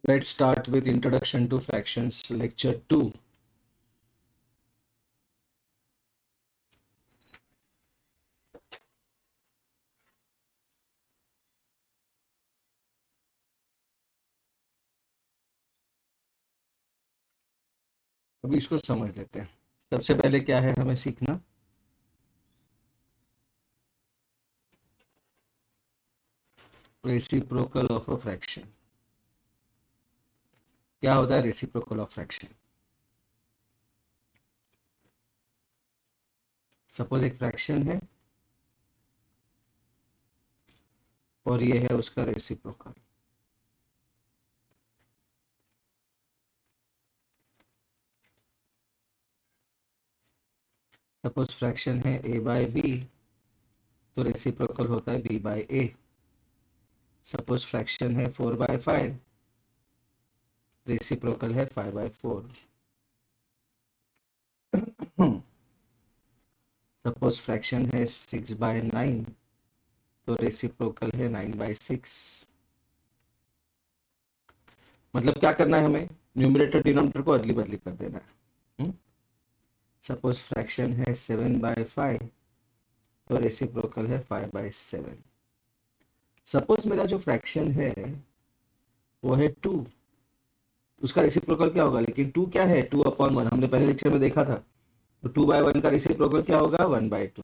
Let's start with Introduction to Fractions, Lecture 2. अभी इसको समझ लेते हैं। सबसे पहले क्या है हमें सीखना? Reciprocal of a fraction. क्या होता है रेसिप्रोकल ऑफ फ्रैक्शन? सपोज एक फ्रैक्शन है और ये है उसका रेसिप्रोकल। सपोज फ्रैक्शन है a बाय बी, तो रेसिप्रोकल होता है b बाय ए। सपोज फ्रैक्शन है 4/5, रेसिप्रोकल है 5/4। सपोज फ्रैक्शन है 6/9, तो रेसिप्रोकल है 9/6। मतलब क्या करना है हमें? न्यूमरेटर डिनोमिनेटर को अदली बदली कर देना है। सपोज फ्रैक्शन है 7/5, तो रेसिप्रोकल है 5/7। सपोज मेरा जो फ्रैक्शन है वो है 2, उसका रेसिप्रोकल क्या होगा? लेकिन 2 क्या है? 2/1। हमने पहले लेक्चर में देखा था। तो 2/1 का रेसिप्रोकल क्या होगा? 1/2।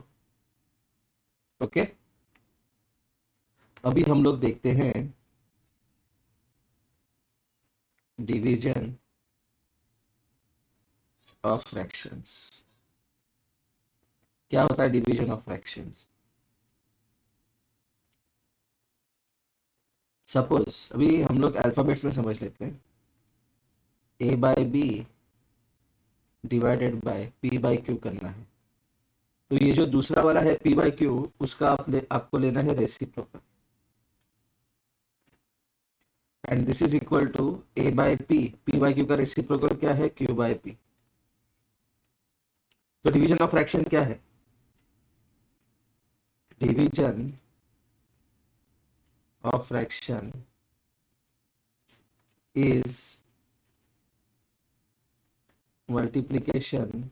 ओके, अभी हम लोग देखते हैं डिवीजन ऑफ फ्रैक्शंस। क्या होता है डिवीजन ऑफ फ्रैक्शंस? सपोज अभी हम लोग अल्फाबेट्स में समझ लेते हैं। a by B divided by p by Q करना है। तो ये जो दूसरा वाला है p बाय क्यू, उसका आपको लेना है reciprocal, and this is equal to a by p by Q का रेसिप्रोकल क्या है? q by p। तो डिवीजन ऑफ फ्रैक्शन क्या है? Division of fraction is multiplication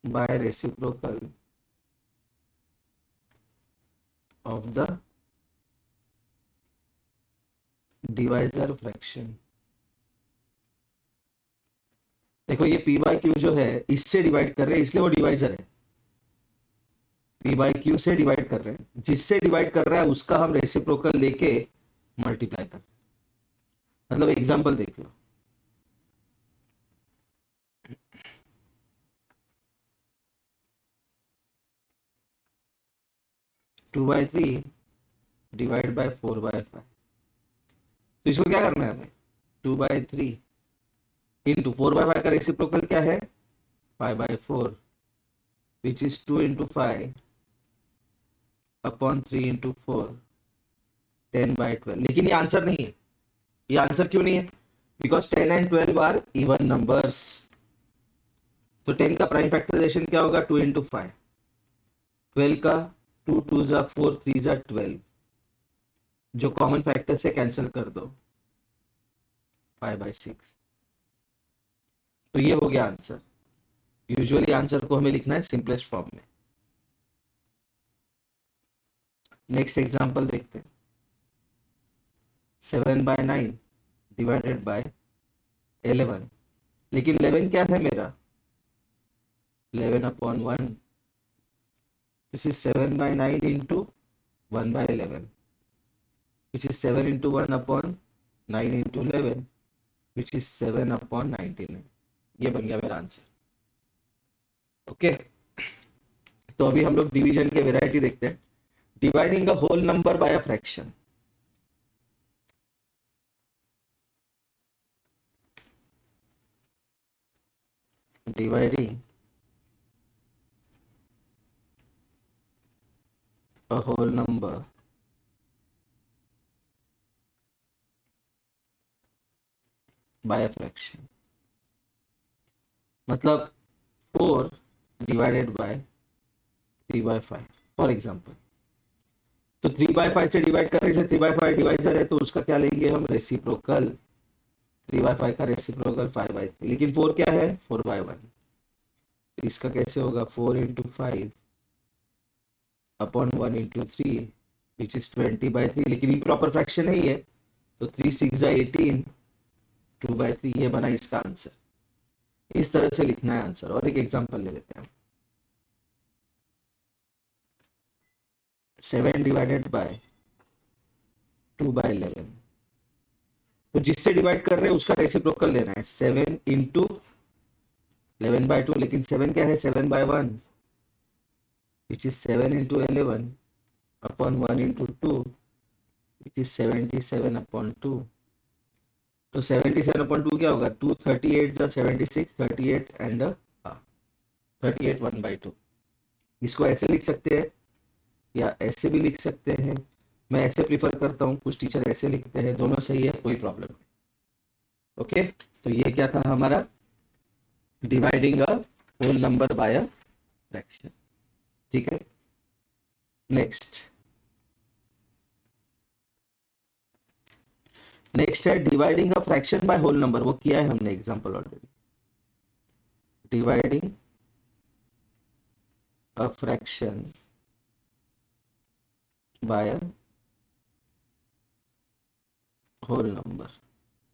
by reciprocal of the divisor fraction. देखो ये p बाय क्यू जो है इससे डिवाइड कर रहे हैं, इसलिए वो डिवाइजर है। p बाय क्यू से डिवाइड कर रहे हैं, जिससे डिवाइड कर रहा है उसका हम रेसिप्रोकल लेके मल्टीप्लाई कर रहे हैं। मतलब एग्जांपल देख लो। 2/3 डिवाइड बाय 4/5। तो इसको क्या करना है हमें? 2/3 इंटू 4/5 का रेसिप्रोकल क्या है? 5/4, which is 2 into 5 upon 3 into 4, 10/12। लेकिन ये आंसर नहीं है। ये आंसर क्यों नहीं है? Because 10 and 12 are even numbers. तो 10 का प्राइम फैक्टराइजेशन क्या होगा? 2 इंटू 5। 12 का 2 2 जा 4 3 जा 12, जो कॉमन फैक्टर से कैंसिल कर दो, 5/6। तो ये हो गया आंसर। यूजुअली आंसर को हमें लिखना है सिंपलेस्ट फॉर्म में। नेक्स्ट एग्जांपल देखते हैं। 7/9 डिवाइडेड बाय 11। लेकिन 11 क्या है मेरा? 11/1। This is 7/9 into 1/11, which is 7 into 1 upon 9 into 11, which is 7 upon 99। ये बन गया मेरा आंसर। ओके, तो अभी हम लोग डिवीजन के वेराइटी देखते हैं। Dividing a whole number by a fraction. Dividing a whole number by a fraction. मतलब 4 डिवाइडेड बाय 3/5 फॉर एग्जांपल। तो 3/5 से डिवाइड कर रहे हैं, 3/5 डिवाइजर है तो उसका क्या लेंगे हम, रेसिप्रोकल। 3/5 का रेसिप्रोकल 5/3, लेकिन 4 क्या है, 4/1। इसका कैसे होगा, 4 × 5 अपॉन 1 × 3 विच इज 20/3, लेकिन इम्प्रॉपर फ्रैक्शन है ये, तो 3 6 18, 2/3, ये बना इसका आंसर। इस तरह से लिखना है आंसर। और एक एग्जांपल ले लेते हैं, 7 डिवाइडेड बाय 2/11, तो जिससे डिवाइड कर रहे हैं उसका रेसिप्रोकल लेना है। 7 × 11/2, लेकिन 7 क्या है, 7/1 which is 7 × 11 upon 1 × 2 which is 77/2। तो 77/2 क्या होगा, 2 38 76, 38 एंड 38 1/2। इसको ऐसे लिख सकते हैं या ऐसे भी लिख सकते हैं, मैं ऐसे प्रीफर करता हूँ, कुछ टीचर ऐसे लिखते हैं, दोनों सही है, कोई प्रॉब्लम नहीं। ओके, तो ये क्या था हमारा, dividing a whole number by a fraction. ठीक है, नेक्स्ट है dividing a fraction by whole number. वो किया है हमने example already. Dividing a fraction by a whole number,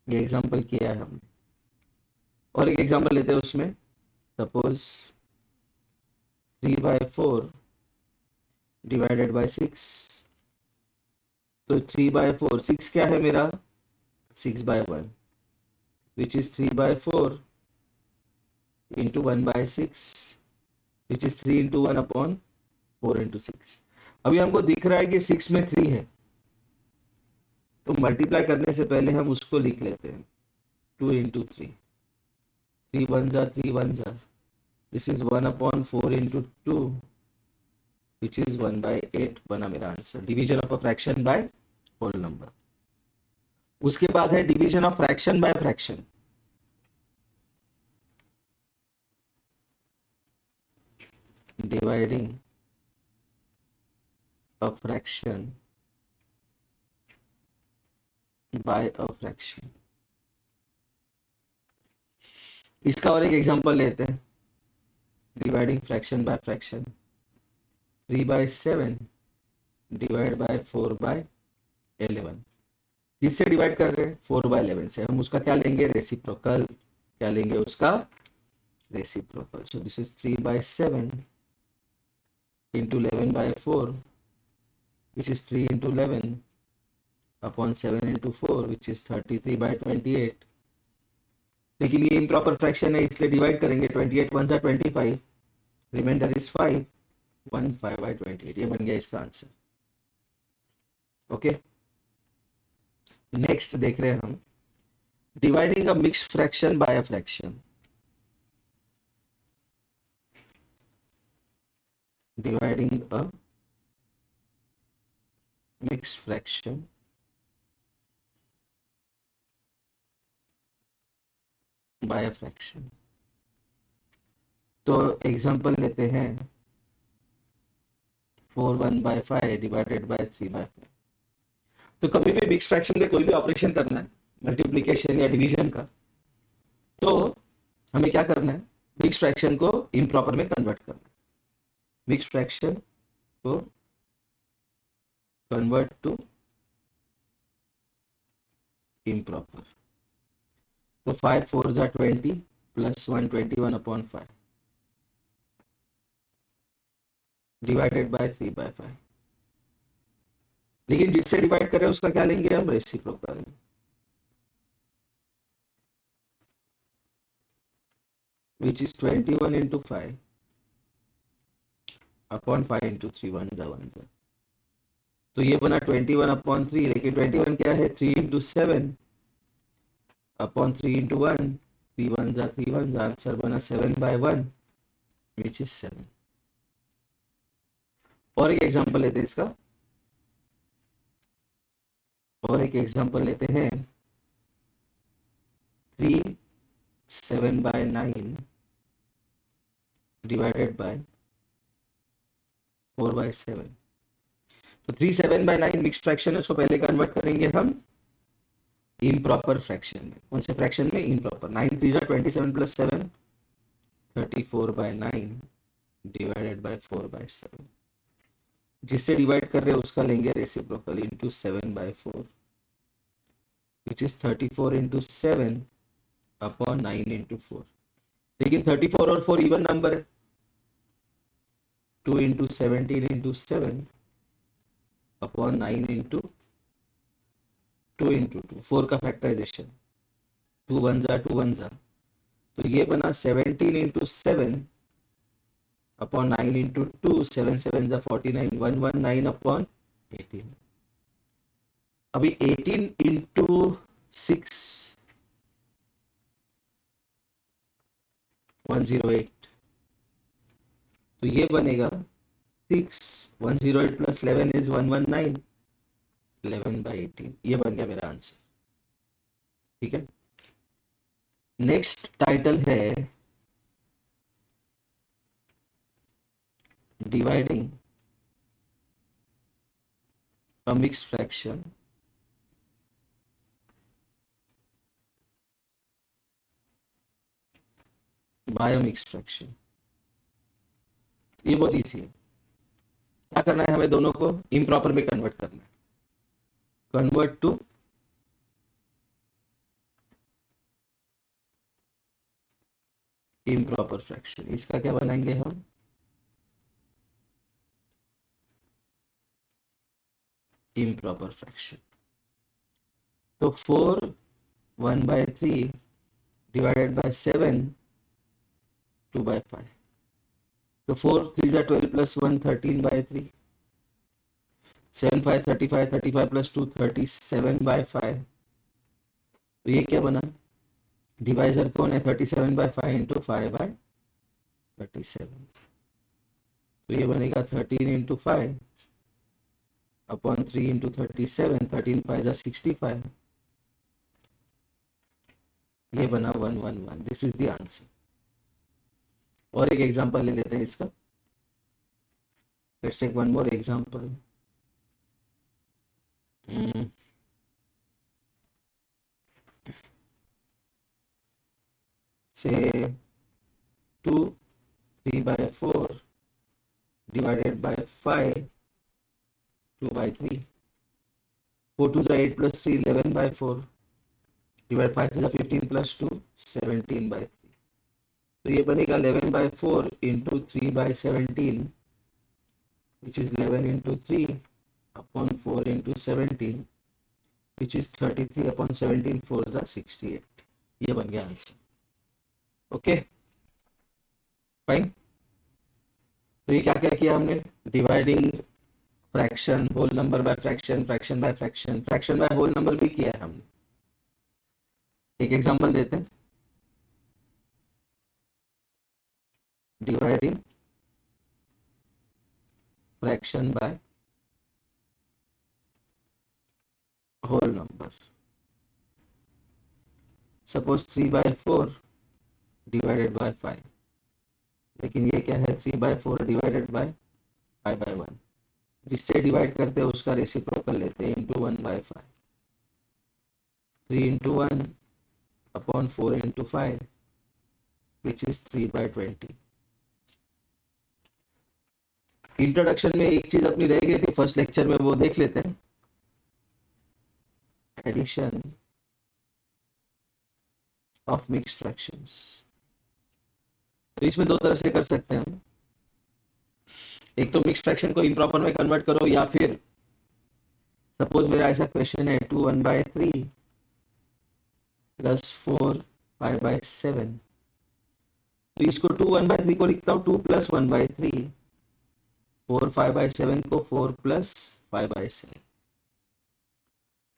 ये एग्जांपल किया है हमने। और एक एग्जांपल लेते हैं उसमें, सपोज 3/4 डिवाइडेड बाय 6, तो 3/4, 6 क्या है मेरा, 6/1 which is 3/4 into 1/6 which is 3 × 1 upon 4 × 6। अभी हमको दिख रहा है कि 6 में 3 है, तो मल्टीप्लाई करने से पहले हम उसको लिख लेते हैं, 2 × 3, 3 1 जा 3 1 जा, this is 1 upon 4 × 2 which is 1/8 बना मेरा answer, division of a fraction by whole number. उसके बाद है division of fraction by fraction. Dividing a fraction by a fraction. इसका और एक एग्जांपल लेते हैं, dividing fraction by fraction. 3/7 divide by 4/11, किससे डिवाइड कर रहे हैं, 4/11 से। हम उसका क्या लेंगे, रेसिप्रोकल। क्या लेंगे उसका, reciprocal. So this is 3/7 into 11/4 which is 3 × 11 upon 7 × 4 which is 33/28। लेकिन ये इम्प्रॉपर फ्रैक्शन है इसलिए डिवाइड करेंगे, 28 1 जा 25, रिमाइंडर इज 5, 1 5/28, ये बन गया इसका आंसर। ओके, नेक्स्ट देख रहे हैं हम, dividing a mixed fraction by a fraction. Dividing a mixed fraction by a fraction. तो एग्जांपल लेते हैं, 4 1/5 डिवाइडेड बाय 3/5। तो कभी भी मिक्स फ्रैक्शन में कोई भी ऑपरेशन करना है, मल्टीप्लिकेशन या डिवीजन का, तो हमें क्या करना है, मिक्स फ्रैक्शन को इम्प्रॉपर में कन्वर्ट करना है। मिक्स फ्रैक्शन को कन्वर्ट टू इम्प्रॉपर। तो 5 4 जा 20 प्लस 1 21/5 डिवाइडेड बाय 3/5। लेकिन जिससे डिवाइड करें उसका क्या लेंगे हम, रेसिप्रोकल। विच इज 21 × 5 अपॉन 5 × 3 1 जा 1 जा, तो ये बना 21/3, लेकिन 21 क्या है, 3 × 7 अपॉन 3 × 1, 3 1 जा 3 1 जा, आंसर बना 7/1 विच इज 7। और एक एग्जांपल लेते हैं इसका, और एक एग्जांपल लेते हैं, 3 7/9 डिवाइडेड बाय 4/7। तो 3 7/9 मिक्स फ्रैक्शन है, उसको पहले कन्वर्ट करेंगे हम इम्प्रॉपर फ्रैक्शन में। कौन से फ्रैक्शन में? इम्प्रॉपर। 9 3 27 + 7 34/9 divided by 4/7। जिससे डिवाइड कर रहे हैं उसका लेंगे reciprocal into 7/4 which is 34 into 7 upon 9 into 4। लेकिन 34 और 4 इवन नंबर है। 2 into 17 into 7 upon 9 into 2 into 2, 4 का फैक्टराइजेशन, 2 1 जा 2 1 जा, तो ये बना 17 इंटू 7 अपॉन 9 इंटू 2, 7 7 जा 49, 119 अपॉन 18। अभी 18 इंटू 6 108, तो ये बनेगा 6 108 प्लस 11 इज 119, 11/18। ये बन गया मेरा आंसर। ठीक है, नेक्स्ट टाइटल है dividing a mixed fraction by a mixed fraction. ये बहुत ईजी है। क्या करना है हमें? दोनों को इम्प्रॉपर में कन्वर्ट करना है। Convert to improper fraction. इसका क्या बनाएंगे हम? Improper fraction. तो 4 1/3 डिवाइडेड बाय 7 2/5। तो 4 3 जा 12 प्लस 1 13/3, 7 5 35, 35 प्लस 2 37/5। तो ये क्या बना? डिवाइजर कौन है? 37/5 इंटू 5/37। तो ये बनेगा 13 इंटू 5 अपॉन 3 इंटू 37, 13 5 जा 65। ये बना 111। This is the answer. और एक एग्जांपल ले लेते हैं इसका। Let's take one more example. से 2 3/4 divided by 5 2/3, 4 2 8 plus 3 11/4 divide 5 3 15 plus 2 17/3। तो ये बनेगा 11/4 into 3/17 which is 11 into 3 upon 4 into 17 which is 33 upon 17, 4 जा 68। ये बन गया आंसर। Okay fine. तो ये क्या क्या किया हमने? Dividing fraction, whole number by fraction, fraction by fraction, fraction by whole number भी किया है हमने। एक एग्जांपल देते हैं। Dividing fraction by whole number. Suppose 3/4 divided by 5, लेकिन ये क्या है? 3/4 डिवाइडेड बाय 5/1। जिससे डिवाइड करते हैं उसका रेसिप्रोकल लेते हैं into 1/5। 3 into 1 upon 4 into 5 which is 3/20। Introduction में एक चीज अपनी रह गई थी फर्स्ट लेक्चर में, वो देख लेते हैं। Addition of mixed fractions. तो इसमें दो तरह से कर सकते हैं हम। एक तो मिक्स्ड फ्रैक्शन को इम्प्रॉपर में कन्वर्ट करो, या फिर सपोज मेरा ऐसा क्वेश्चन है 2 1/3 प्लस 4 5/7। तो इसको 2 1/3 को लिखता हूँ 2 + 1/3, 4 5/7 को 4 + 5/7।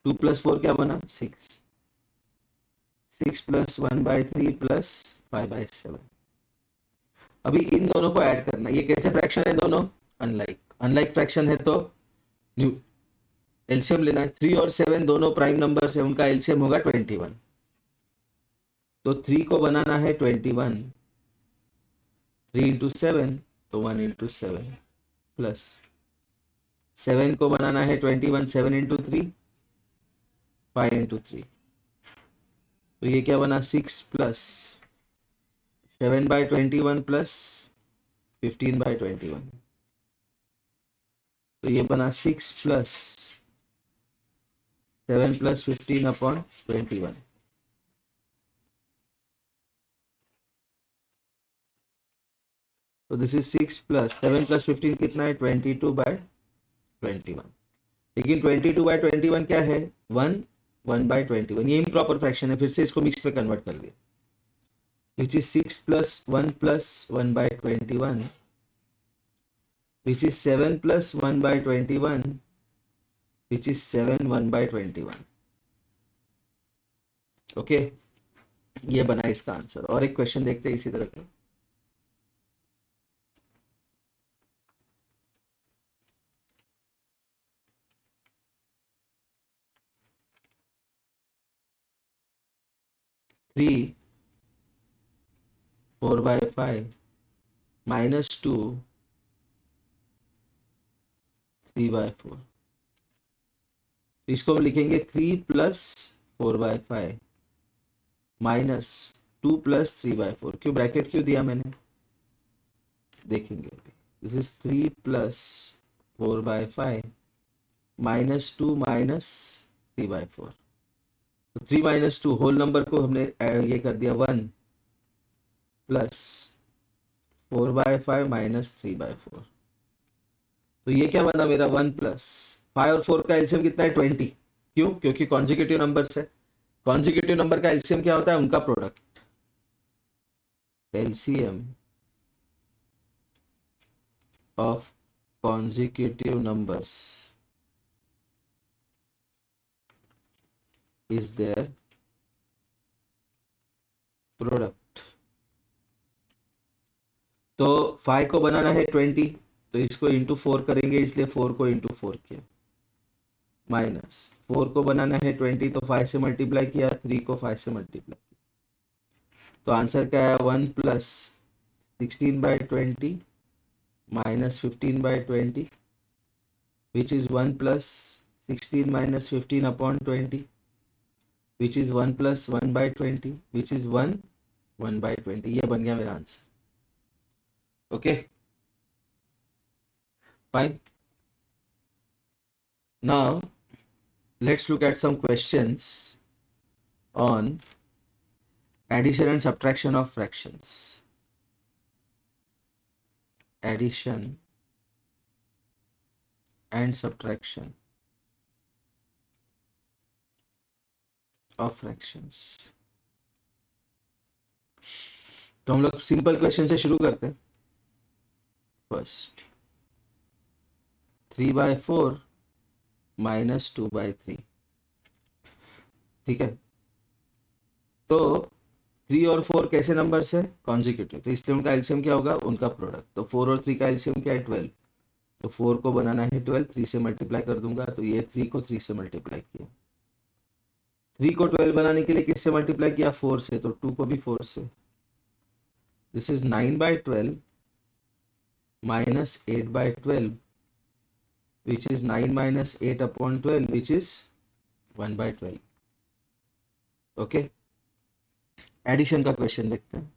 2 + 4 क्या बना? 6, 6 + 1/3 + 5/7। अभी इन दोनों को ऐड करना। ये कैसे फ्रैक्शन है दोनों? अनलाइक फ्रैक्शन है तो एलसीएम लेना है। 3 और 7 दोनों प्राइम नंबर है, उनका एलसीएम होगा 21। तो 3 को बनाना है 21, 3 इंटू 7 तो 1 इंटू 7 प्लस 7 को बनाना है 21, 7 इंटू 3, 5 इंटू 3, तो ये क्या बना 6 प्लस 7/21 प्लस 15/21, तो ये बना 6 प्लस 7 प्लस 15/21। तो दिस इज 6 प्लस 7 प्लस 15 कितना है 22/21। लेकिन 22/21 क्या है 1/21, ये इम्प्रॉपर फ्रैक्शन है, फिर से इसको मिक्स में कन्वर्ट कर दिया, which is 6 plus 1 plus 1/21, which is 7 plus 1/21, which is 7 1/21। Okay, ये बना इसका आंसर। और एक क्वेश्चन देखते हैं इसी तरह का। थ्री 4/5 माइनस 2 3/4, तो इसको हम लिखेंगे 3 प्लस 4/5 माइनस 2 प्लस 3/4। क्यों ब्रैकेट क्यों दिया मैंने, देखेंगे अभी। This is 3 plus 4/5 minus 2 minus 3/4, तो 3 माइनस 2 होल नंबर को हमने ये कर दिया 1 प्लस 4/5 माइनस 3/4, तो ये क्या बना मेरा 1 प्लस 5 और 4 का एलसीएम कितना है 20। क्यों, क्योंकि कॉन्जिक्यूटिव नंबर्स है। कॉन्जिक्यूटिव नंबर का एलसीएम क्या होता है, उनका product. LCM of consecutive numbers is their product. तो 5 को बनाना है 20, तो इसको इंटू 4 करेंगे, इसलिए 4 को इंटू 4 किया, माइनस 4 को बनाना है 20, तो 5 से मल्टीप्लाई किया, 3 को 5 से मल्टीप्लाई किया, तो आंसर क्या है 1 plus 16/20 minus 15/20, which is 1 plus 16 minus 15/20, which is 1 plus 1/20, which is 1/20। ये बन गया मेरा answer. Okay fine. Now let's look at some questions on addition and subtraction of fractions. Addition and subtraction of fractions. तो हम लोग simple question से शुरू करते हैं। फर्स्ट 3/4 माइनस 2/3, ठीक है। तो 3 और 4 कैसे नंबर्स है, कॉन्जिक्यूटिव, तो इसलिए उनका एलसीएम क्या होगा, उनका प्रोडक्ट। तो 4 और 3 का एलसीएम क्या है 12, तो 4 को बनाना है 12, 3 से मल्टीप्लाई कर दूंगा, तो ये 3 को 3 से मल्टीप्लाई किया, 3 को 12 बनाने के लिए किससे मल्टीप्लाई किया, 4 से, तो 2 को भी 4 से। This is 9/12 minus 8/12, which is 9 minus 8/12, which is 1/12। Okay, addition का क्वेश्चन देखते हैं।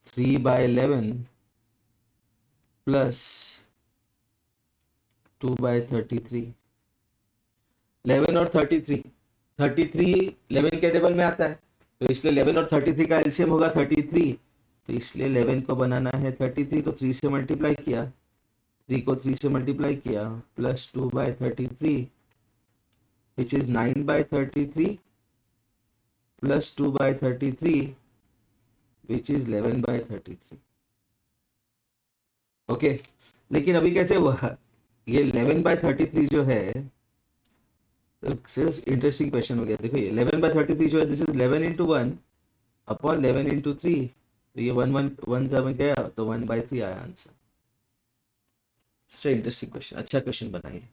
3/11 प्लस 2/33, 11 और 33, 11 के टेबल में आता है, तो इसलिए 11 और 33 का एलसीएम होगा 33, तो इसलिए 11 को बनाना है 33, तो 3 से मल्टीप्लाई किया, 3 को 3 से मल्टीप्लाई किया, plus 2/33, which is 9/33 plus 2/33, which is 11/33। Okay, लेकिन अभी कैसे हुआ, ये 11/33 जो है, इंटरेस्टिंग क्वेश्चन हो गया। देखो ये 11/33 जो है, this is 11 into 1 upon 11 into 3, तो ये 1 जब गया तो 1/3 आया आंसर। इंटरेस्टिंग क्वेश्चन, अच्छा क्वेश्चन बनाइए।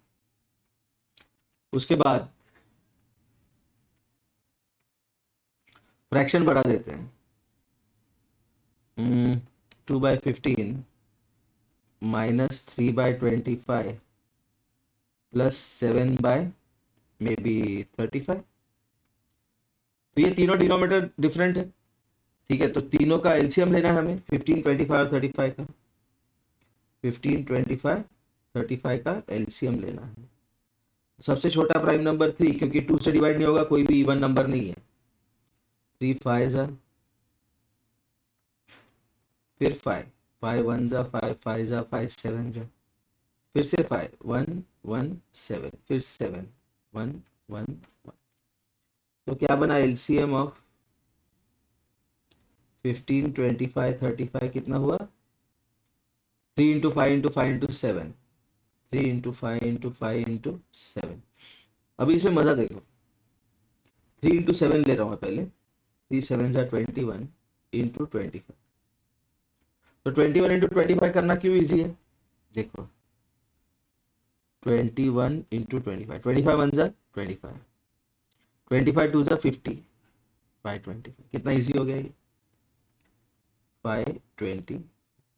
उसके बाद फ्रैक्शन बढ़ा देते हैं। 2/15 माइनस 3/25 प्लस 7/35। तो ये तीनों डिनोमिनेटर डिफरेंट है, ठीक है। तो तीनों का एलसीएम लेना है हमें, 15, 25 और 35 का। 15, 25, 35 का एलसीएम लेना है। सबसे छोटा प्राइम नंबर 3, क्योंकि 2 से डिवाइड नहीं होगा, कोई भी इवन नंबर नहीं है। 3 5 जा, फिर 5, 5 1 जा, 5 5 जा, 5 7 जा, फिर से 5 1 1 7, फिर 7 1 1 1। तो क्या बना एलसीएम ऑफ 15, 25, 35 कितना हुआ? 3 into 5 into 5 into 7, 3 into 5 into 5 into 7। अभी इसे मजा देखो, 3 इंटू 7 ले रहा हूँ मैं पहले। 3 7 जा 21 इंटू 25। तो 21 इंटू 25 करना क्यों इजी है? देखो 21 इंटू 25, 25 1 जा 25, 25 2 जा 50, 525। कितना इजी हो गया ये? 520।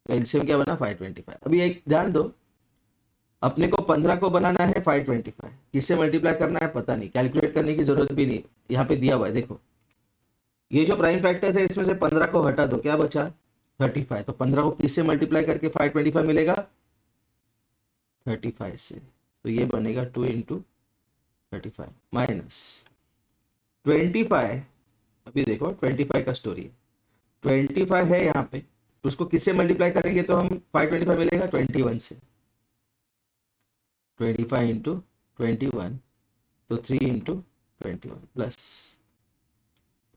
एलसीएम क्या बना? 525। अभी एक ध्यान दो, अपने को 15 को बनाना है 525, किससे मल्टीप्लाई करना है पता नहीं, कैलकुलेट करने की जरूरत भी नहीं, यहाँ पे दिया हुआ है देखो। ये जो प्राइम फैक्टर्स है इसमें से 15 को हटा दो, क्या बचा? 35। तो 15 को किससे मल्टीप्लाई करके 525 मिलेगा? 35 से। तो ये बनेगा 2 इंटू 35 माइनस 25। अभी देखो 25 का स्टोरी है, 25 है यहाँ पे, तो उसको किससे मल्टीप्लाई करेंगे तो हम 525 मिलेगा 21 से। 25 इंटू 21, तो 3 इंटू 21 प्लस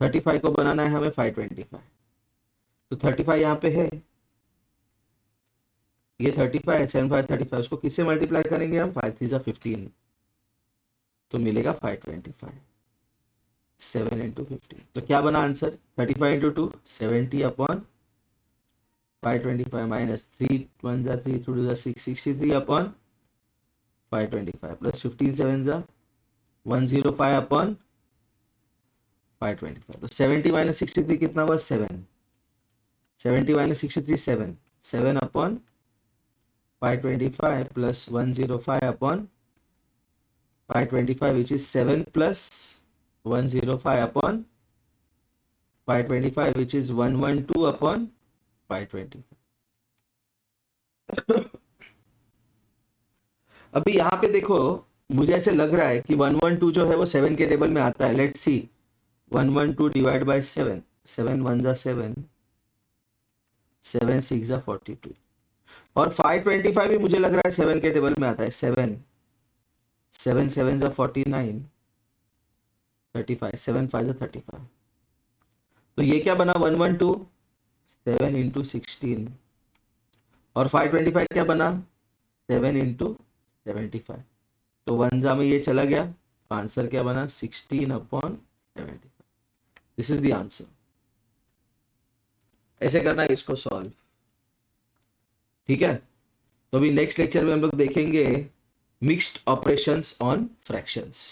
35 को बनाना है हमें 525। तो 35 यहाँ पे है, ये 35 है, 7 5 35, उसको किससे मल्टीप्लाई करेंगे हम? 5 3 15, तो मिलेगा 525। 7 इंटू 15, तो क्या बना आंसर? 35 इंटू 2 70 अपॉन 525 माइनस 3 1 जा 3 2 जा 6 63 अपॉन 525 प्लस 15 7 जा 105 अपॉन 525। तो 70 माइनस 63 कितना हुआ? 7। 70 minus 63 7, 7 upon 525 plus 105 upon 525 which is 7 plus 105 upon 525 which is 112 upon 525। अभी यहाँ पे देखो, मुझे ऐसे लग रहा है कि 112 जो है वो 7 के टेबल में आता है। लेट्स सी, 112 डिवाइड बाय 7, 7 1 जा 7, 7 6 जा 42, और 525 भी मुझे लग रहा है 7 के टेबल में आता है। 7 7 7 जा 49, 35, 7 5 जा 35। तो ये क्या बना? 112 7 इंटू 16, और 525 क्या बना? 7 इंटू 75। तो 1 जा में ये चला गया, आंसर क्या बना? 16 upon 75। This is the answer. ऐसे करना है इसको सॉल्व, ठीक है। तो अभी नेक्स्ट लेक्चर में हम लोग देखेंगे मिक्स्ड ऑपरेशंस ऑन फ्रैक्शंस।